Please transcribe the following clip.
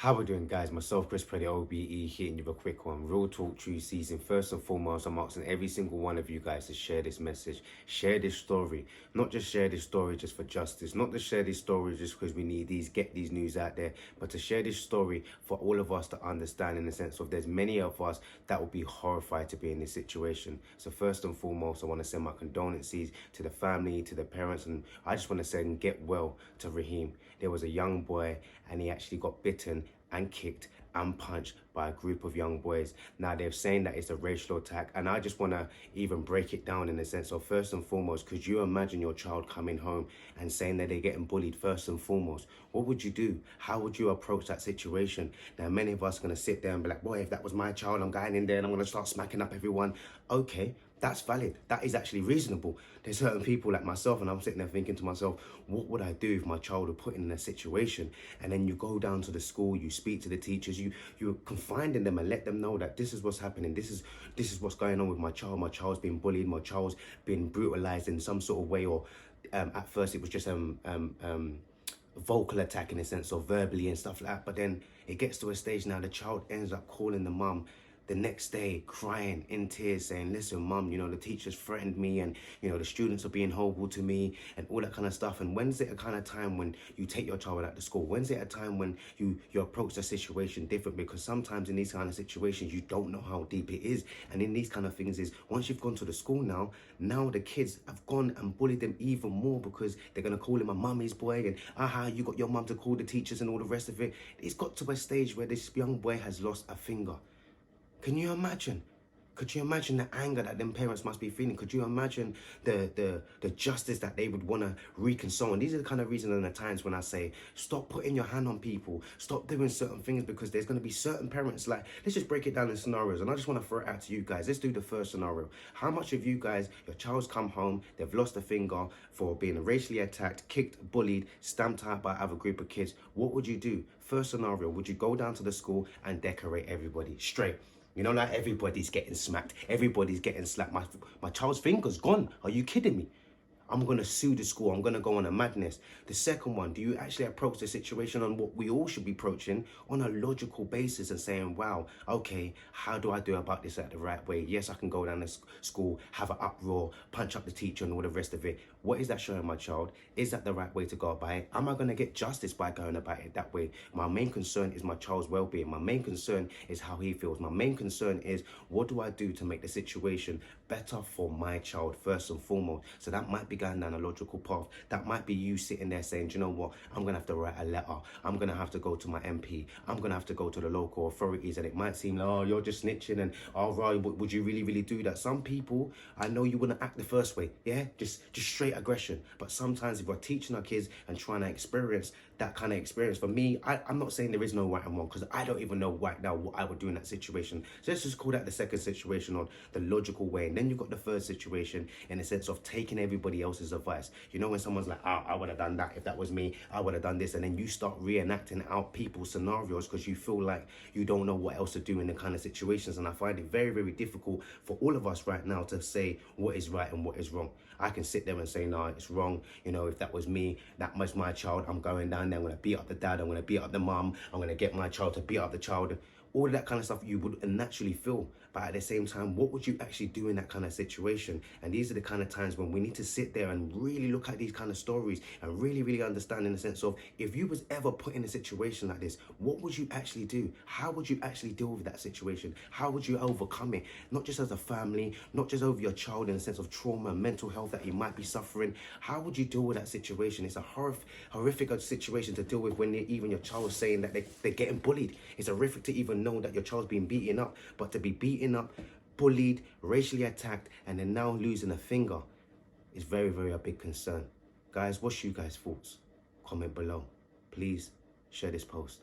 How we doing, guys? Myself, Chris Preddy, OBE, hitting you with a quick one. Real Talk True Season. First and foremost, I'm asking every single one of you guys to share this message, share this story. Not just share this story just for justice, not to share this story just because we need get these news out there, but to share this story for all of us to understand, in the sense of there's many of us that will be horrified to be in this situation. So first and foremost, I want to send my condolences to the family, to the parents, and I just want to send get well to Raheem. There was a young boy and he actually got bitten and kicked and punched by a group of young boys. Now they're saying that it's a racial attack, and I just want to even break it down in the sense of, first and foremost, could you imagine your child coming home and saying that they're getting bullied? First and foremost, what would you do? How would you approach that situation? Now many of us are going to sit there and be like, boy, if that was my child, I'm going in there and I'm going to start smacking up everyone. Okay, that's valid. That is actually reasonable. There's certain people like myself, and I'm sitting there thinking to myself, what would I do if my child were put in a situation? And then you go down to the school, you speak to the teachers, you confide in them and let them know that this is what's happening. This is what's going on with my child. My child's been bullied. My child's been brutalized in some sort of way, or at first it was just vocal attack in a sense, of verbally and stuff like that. But then it gets to a stage now the child ends up calling the mum the next day, crying in tears, saying, listen, mum, you know, the teachers threatened me, and, you know, the students are being horrible to me, and all that kind of stuff. And when's it a kind of time when you take your child out to school? When's it a time when you approach the situation different? Because sometimes in these kind of situations, you don't know how deep it is. And in these kind of things is, once you've gone to the school now the kids have gone and bullied them even more, because they're going to call him a mummy's boy, and you got your mum to call the teachers and all the rest of it. It's got to a stage where this young boy has lost a finger. Can you imagine? Could you imagine the anger that them parents must be feeling? Could you imagine the justice that they would want to reconcile? And these are the kind of reasons and the times when I say, stop putting your hand on people. Stop doing certain things, because there's going to be certain parents, like, let's just break it down in scenarios. And I just want to throw it out to you guys. Let's do the first scenario. How much of you guys, your child's come home, they've lost a finger for being racially attacked, kicked, bullied, stamped out by other group of kids? What would you do? First scenario, would you go down to the school and decorate everybody straight? You know, like, everybody's getting smacked. Everybody's getting slapped. My child's finger's gone. Are you kidding me? I'm going to sue the school. I'm going to go on a madness. The second one, do you actually approach the situation on what we all should be approaching, on a logical basis, and saying, wow, okay, how do I do about this at the right way? Yes, I can go down to school, have an uproar, punch up the teacher and all the rest of it. What is that showing my child? Is that the right way to go about it? Am I going to get justice by going about it that way? My main concern is my child's well-being. My main concern is how he feels. My main concern is, what do I do to make the situation better for my child, first and foremost? So that might be going down a logical path. That might be you sitting there saying, do you know what, I'm gonna have to write a letter, I'm gonna have to go to my MP, I'm gonna have to go to the local authorities. And it might seem like, oh, you're just snitching, and oh, right, would you really do that? Some people, I know you wouldn't act the first way, yeah, just straight aggression. But sometimes if we're teaching our kids and trying to experience that kind of experience, for me, I'm not saying there is no right and wrong, because I don't even know right now what I would do in that situation. So let's just call that the second situation, on the logical way. And then you've got the third situation, in the sense of taking everybody else's advice. You know, when someone's like, oh, I would have done that if that was me, I would have done this, and then you start reenacting out people's scenarios because you feel like you don't know what else to do in the kind of situations. And I find it very, very difficult for all of us right now to say what is right and what is wrong. I can sit there and say, no, it's wrong. You know, if that was me, that was my child, I'm going down there, I'm going to beat up the dad, I'm going to beat up the mum, I'm going to get my child to beat up the child. All of that kind of stuff you would naturally feel. But at the same time, what would you actually do in that kind of situation? And these are the kind of times when we need to sit there and really look at these kind of stories and really understand, in the sense of, if you was ever put in a situation like this, what would you actually do? How would you actually deal with that situation? How would you overcome it? Not just as a family, not just over your child in the sense of trauma and mental health that you might be suffering. How would you deal with that situation? It's a horrific situation to deal with when even your child is saying that they're getting bullied. It's horrific to even know that your child's being beaten up, but to be beaten up, bullied, racially attacked, and then now losing a finger is very a big concern. Guys, what's you guys' thoughts? Comment below. Please share this post.